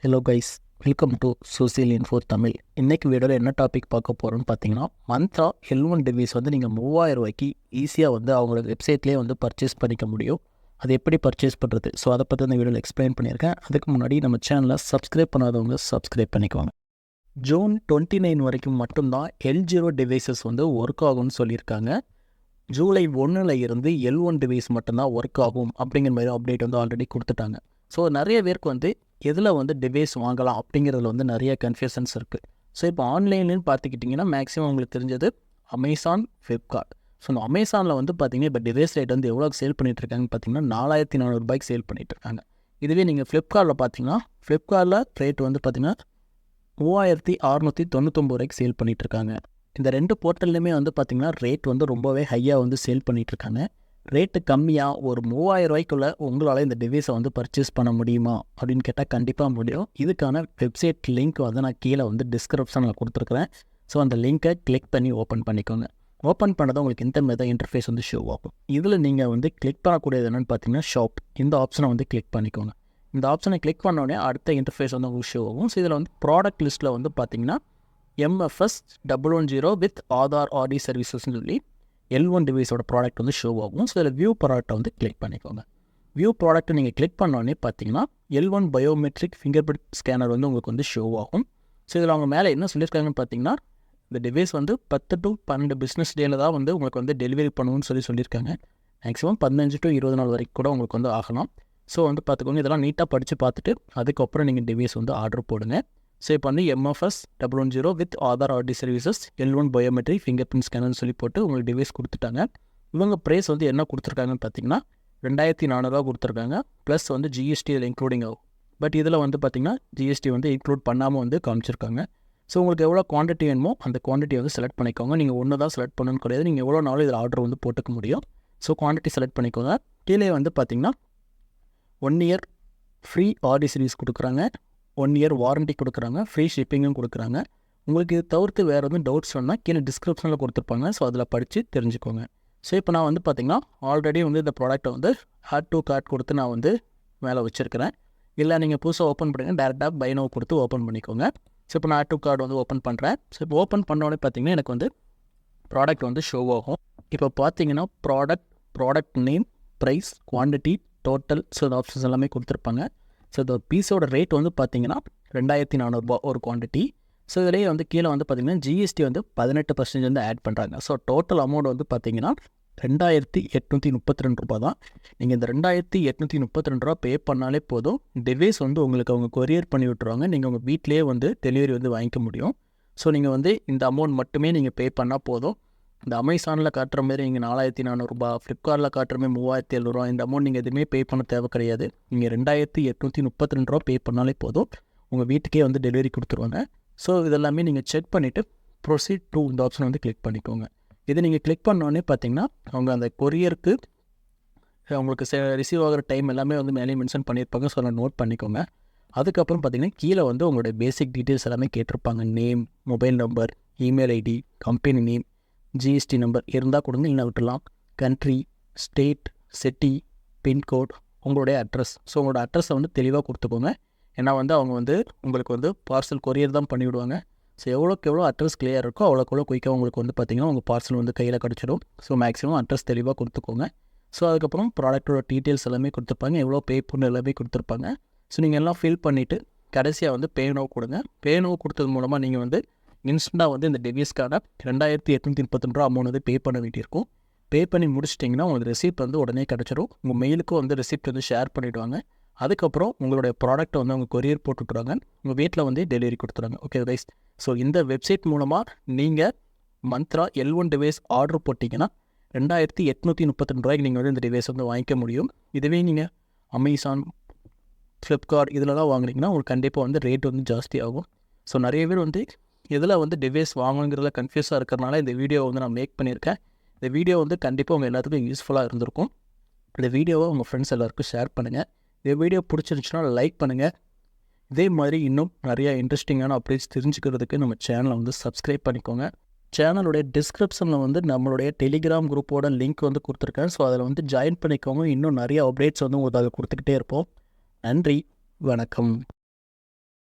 Hello guys, welcome to social info Tamil. இன்றைக்கி வீடியோவில் என்ன டாபிக் பார்க்க போகிறோன்னு பார்த்தீங்கன்னா, மந்த்ரா L1 டிவைஸ் வந்து நீங்கள் 3000 ரூபாய்க்கு ஈஸியாக வந்து அவங்களோட வெப்சைட்லேயே வந்து பர்ச்சேஸ் பண்ணிக்க முடியும். அது எப்படி பர்ச்சேஸ் பண்ணுறது, ஸோ அதை பற்றி இந்த வீடியோவில் எக்ஸ்பிளைன் பண்ணியிருக்கேன். அதுக்கு முன்னாடி நம்ம சேனலை சப்ஸ்கிரைப் பண்ணாதவங்க சப்ஸ்கிரைப் பண்ணிக்குவாங்க. ஜூன் 29 வரைக்கும் மட்டும்தான் L0 டிவைசஸ் வந்து ஒர்க் ஆகும்னு சொல்லியிருக்காங்க. ஜூலை 1 இருந்து L1 டிவைஸ் மட்டும்தான் ஒர்க் ஆகும் அப்படிங்கிற மாதிரி அப்டேட் வந்து ஆல்ரெடி கொடுத்துட்டாங்க. ஸோ நிறைய பேருக்கு வந்து எதில் வந்து டிவைஸ் வாங்கலாம் அப்படிங்கிறதுல வந்து நிறைய கன்ஃபியூஷன்ஸ் இருக்குது. ஸோ இப்போ ஆன்லைன்லேன்னு பார்த்துக்கிட்டிங்கன்னா மேக்ஸிமம் உங்களுக்கு தெரிஞ்சது அமேசான், ஃப்ளிப்கார்ட். ஸோ இந்த அமேசானில் வந்து பார்த்திங்கன்னா இப்போ டிவைஸ் ரேட் வந்து எவ்வளோ சேல் பண்ணிகிட்ருக்காங்கன்னு பார்த்தீங்கன்னா 4400 ரூபாய்க்கு சேல் பண்ணிகிட்ருக்காங்க. இதுவே நீங்கள் ஃப்ளிப்கார்ட்டில் பார்த்தீங்கன்னா ஃப்ளிப்கார்ட்டில் ரேட் வந்து பார்த்திங்கன்னா 3699 ரூபாய்க்கு சேல் பண்ணிகிட்ருக்காங்க. இந்த ரெண்டு போர்ட்டல்லையுமே வந்து பார்த்திங்கன்னா ரேட் வந்து ரொம்பவே ஹையாக வந்து சேல் பண்ணிகிட்ருக்காங்க. ரேட்டு கம்மியாக ஒரு 3000 ரூபாய்க்குள்ளே உங்களால் இந்த டிவைஸை வந்து பர்ச்சேஸ் பண்ண முடியுமா அப்படின்னு கேட்டால் கண்டிப்பாக முடியும். இதுக்கான வெப்சைட் லிங்க் வந்து நான் கீழே வந்து டிஸ்கிரிப்ஷனில் கொடுத்துருக்குறேன். ஸோ அந்த லிங்க்கை கிளிக் பண்ணி ஓப்பன் பண்ணிக்கோங்க. ஓப்பன் பண்ணதான் உங்களுக்கு இந்த மாதிரி தான் இன்டர்ஃபேஸ் வந்து ஷோ ஆகும். இதில் நீங்கள் வந்து கிளிக் பண்ணக்கூடியது என்னென்னு பார்த்தீங்கன்னா ஷாப். இந்த ஆப்ஷனை வந்து கிளிக் பண்ணிக்கோங்க. இந்த ஆப்ஷனை கிளிக் பண்ணோடனே அடுத்த இன்டர்ஃபேஸ் வந்து உங்களுக்கு ஷோ ஆகும். ஸோ இதில் வந்து ப்ராடக்ட் லிஸ்ட்டில் வந்து பார்த்தீங்கன்னா MFS 110 வித் ஆதார் ஆர்டி சர்வீசஸ்ன்னு சொல்லி L1 டிவைஸோட ப்ராடக்ட் வந்து ஷோ ஆகும். ஸோ இதில் வியூ ப்ராடக்ட்டை வந்து கிளிக் பண்ணிக்கோங்க. வியூ ப்ராடக்ட்டை நீங்கள் கிளிக் பண்ணோடனே பார்த்தீங்கன்னா L1 biometric finger print scanner வந்து உங்களுக்கு வந்து ஷோ ஆகும். ஸோ இதில் அவங்க மேலே என்ன சொல்லியிருக்காங்கன்னு பார்த்தீங்கன்னா, இந்த டிவைஸ் வந்து 10 to 12 பிஸ்னஸ் டேயில் தான் வந்து உங்களுக்கு வந்து டெலிவரி பண்ணணும்னு சொல்லியிருக்காங்க. மேக்ஸிமம் 15 to 20 நாள் வரைக்கும் கூட உங்களுக்கு வந்து ஆகலாம். ஸோ வந்து பார்த்துக்கோங்க, இதெல்லாம் நீட்டாக படித்து பார்த்துட்டு அதுக்கப்புறம் நீங்கள் டிவைஸ் வந்து ஆர்டர் போடுங்க. ஸோ இப்போ வந்து MFS 110 with Aadhaar RD services L1 biometric fingerprint ஸ்கேனர்னு சொல்லி போட்டு உங்களுக்கு டிவைஸ் கொடுத்துட்டாங்க. இவங்க ப்ரைஸ் வந்து என்ன கொடுத்துருக்காங்கன்னு பார்த்தீங்கன்னா 2400 கொடுத்துருக்காங்க. ப்ளஸ் வந்து GST இதில் இன்க்ளூடிங் ஆகும். பட் இதில் வந்து பார்த்திங்கன்னா GST வந்து இன்க்ளூட் பண்ணாமல் வந்து காமிச்சிருக்காங்க. ஸோ உங்களுக்கு எவ்வளோ குவான்டிட்டி வேணுமோ அந்த குவான்டிட்டி வந்து செலக்ட் பண்ணிக்கோங்க. நீங்கள் ஒன்று தான் செலக்ட் பண்ணணும்னு கிடையாது. நீங்கள் எவ்வளோ நாளும் இதில் ஆர்டர் வந்து போட்டுக்க முடியும். ஸோ குவான்டிட்டி செலக்ட் பண்ணிக்கோங்க. கீழே வந்து பார்த்திங்கன்னா 1 இயர் ஃப்ரீ ஆர்டி சர்வீஸ் கொடுக்குறாங்க, 1 இயர் வாரண்ட்டி கொடுக்குறாங்க, ஃப்ரீ ஷிப்பிங்கும் கொடுக்குறாங்க. உங்களுக்கு இது தவிர்த்து வேறு எதுவும் டவுட்ஸ் வேணால் கீழே டிஸ்கிரிப்ஷனில் கொடுத்துருப்பாங்க. ஸோ அதில் படித்து தெரிஞ்சுக்கோங்க. ஸோ இப்போ நான் வந்து பார்த்திங்கன்னா ஆல்ரெடி வந்து இந்த ப்ராடக்ட்டை வந்து ஆட் டு கார்ட் கொடுத்து நான் வந்து மேலே வச்சுருக்கிறேன். இல்லை நீங்கள் புதுசாக ஓப்பன் பண்ணுங்க, டேரெக்டாக பை நவ் கொடுத்து ஓப்பன் பண்ணிக்கோங்க. ஸோ இப்போ நான் ஆட் டு கார்டு வந்து ஓப்பன் பண்ணுறேன். ஸோ இப்போ ஓப்பன் பண்ணோடனே பார்த்திங்கன்னா எனக்கு வந்து ப்ராடக்ட் வந்து ஷோ ஆகும். இப்போ பார்த்தீங்கன்னா product name, price, quantity, total, so இந்த ஆப்ஷன்ஸ் எல்லாமே கொடுத்துருப்பாங்க. ஸோ இந்த பீஸோட ரேட் வந்து பார்த்தீங்கன்னா 2400 ஒரு குவான்டிட்டி. ஸோ இதிலேயே வந்து கீழே வந்து பார்த்திங்கன்னா GST வந்து 18% வந்து ஆட் பண்ணுறாங்க. ஸோ டோட்டல் அமௌண்ட் வந்து பார்த்திங்கன்னா 2832 ரூபா தான். நீங்கள் இந்த 2832 ரூபா பே பண்ணாலே போதும், டிவைஸ் வந்து உங்களுக்கு அவங்க கொரியர் பண்ணி விட்டுருவாங்க. நீங்கள் உங்கள் வீட்டிலேயே வந்து டெலிவரி வந்து வாங்கிக்க முடியும். ஸோ நீங்கள் வந்து இந்த அமௌண்ட் மட்டுமே நீங்கள் பே பண்ணால் போதும். இந்த அமேசானில் காட்டுற மாதிரி நீங்கள் 4400 ரூபா, ஃப்ளிப்கார்ட்டில் காட்டுற மாதிரி 3700 ரூபா, இந்த அமௌண்ட் நீங்கள் எதுவுமே பே பண்ண தேவை கிடையாது. நீங்கள் 2832 ரூபா பே பண்ணாலே போதும், உங்கள் வீட்டுக்கே வந்து டெலிவரி கொடுத்துருவாங்க. ஸோ இதெல்லாமே நீங்கள் செக் பண்ணிவிட்டு ப்ரொசீட் டு இந்த ஆப்ஷன் வந்து கிளிக் பண்ணிக்கோங்க. இதை நீங்கள் கிளிக் பண்ணோடனே பார்த்தீங்கன்னா அவங்க அந்த கொரியருக்கு உங்களுக்கு ரிசீவ் ஆகிற டைம் எல்லாமே வந்து மேலே மென்ஷன் பண்ணியிருப்பாங்க. ஸோ அதை நோட் பண்ணிக்கோங்க. அதுக்கப்புறம் பார்த்தீங்கன்னா கீழே வந்து உங்களுடைய பேசிக் டீட்டெயில்ஸ் எல்லாமே கேட்டிருப்பாங்க. Name, mobile number, email ID, company name, GST number இருந்தால் கொடுங்க, இல்லை விட்டுலாம். கண்ட்ரி, ஸ்டேட், சிட்டி, பின்கோட், உங்களுடைய அட்ரஸ். ஸோ உங்களோட அட்ரஸை வந்து தெளிவாக கொடுத்துக்கோங்க. ஏன்னா வந்து அவங்க வந்து உங்களுக்கு வந்து பார்சல் கொரியர் தான் பண்ணிவிடுவாங்க. ஸோ எவ்வளோக்கு எவ்வளோ அட்ரஸ் கிளியர் இருக்கோ அவ்வளோக்கு எவ்வளோ குயிக்காக உங்களுக்கு வந்து பார்த்திங்கன்னா உங்கள் பார்சல் வந்து கையில் கிடச்சிடும். ஸோ மேக்ஸிமம் அட்ரஸ் தெளிவாக கொடுத்துக்கோங்க. ஸோ அதுக்கப்புறம் ப்ராடக்ட்டோட டீட்டெயில்ஸ் எல்லாமே கொடுத்துருப்பாங்க, எவ்வளோ பே பண்ண எல்லாமே கொடுத்துருப்பாங்க. ஸோ நீங்கள் எல்லாம் ஃபில் பண்ணிவிட்டு கடைசியாக வந்து பே நவ் கொடுங்க. பே நவ் கொடுத்தது மூலமாக நீங்கள் வந்து இன்ஸ்டண்ட்டாக வந்து இந்த டிவைஸ்க்கான 2832 ரூபா அமௌண்ட் வந்து பே பண்ண வேண்டியிருக்கும். பே பண்ணி முடிச்சிட்டிங்கன்னா உங்களுக்கு ரெசிப்ட் வந்து உடனே கிடச்சிடும். உங்கள் மெயிலுக்கும் வந்து ரெசிப்ட் வந்து ஷேர் பண்ணிவிடுவாங்க. அதுக்கப்புறம் உங்களுடைய ப்ராடக்ட்டை வந்து அவங்க கொரியர் போட்டுவிட்ருவாங்க, உங்கள் வீட்டில் வந்து டெலிவரி கொடுத்துருவாங்க. ஓகே கைஸ், ஸோ இந்த வெப்சைட் மூலமாக நீங்கள் மந்த்ரா L1 டிவைஸ் ஆர்டர் போட்டிங்கன்னா 2832 ரூபாய்க்கு நீங்கள் வந்து இந்த டிவைஸ் வந்து வாங்கிக்க முடியும். இதுவே நீங்கள் அமேசான், ஃப்ளிப்கார்ட் இதிலலாம் வாங்குனீங்கன்னா உங்களுக்கு கண்டிப்பாக வந்து ரேட் வந்து ஜாஸ்தி ஆகும். ஸோ நிறைய பேர் வந்து எதில் வந்து டிவைஸ் வாங்கணுங்கிறதுல கன்ஃபியூஸாக இருக்கிறனால இந்த வீடியோவை வந்து நான் மேக் பண்ணியிருக்கேன். இந்த வீடியோ வந்து கண்டிப்பாக உங்கள் எல்லாத்துக்கும் யூஸ்ஃபுல்லாக இருந்திருக்கும். இந்த வீடியோவை உங்கள் ஃப்ரெண்ட்ஸ் எல்லாருக்கும் ஷேர் பண்ணுங்கள். இந்த வீடியோ பிடிச்சிருந்துச்சுன்னா லைக் பண்ணுங்கள். இதே மாதிரி இன்னும் நிறையா இன்ட்ரெஸ்டிங்கான அப்டேட்ஸ் தெரிஞ்சுக்கிறதுக்கு நம்ம சேனலை வந்து சப்ஸ்கிரைப் பண்ணிக்கோங்க. சேனலுடைய டிஸ்கிரிப்ஷனில் வந்து நம்மளுடைய டெலிகிராம் குரூப்போட லிங்க் வந்து கொடுத்துருக்கேன். ஸோ அதில் வந்து ஜாயின் பண்ணிக்கோங்க. இன்னும் நிறைய அப்டேட்ஸ் வந்து உங்களுக்கு அதை கொடுத்துக்கிட்டே இருப்போம். நன்றி, வணக்கம்.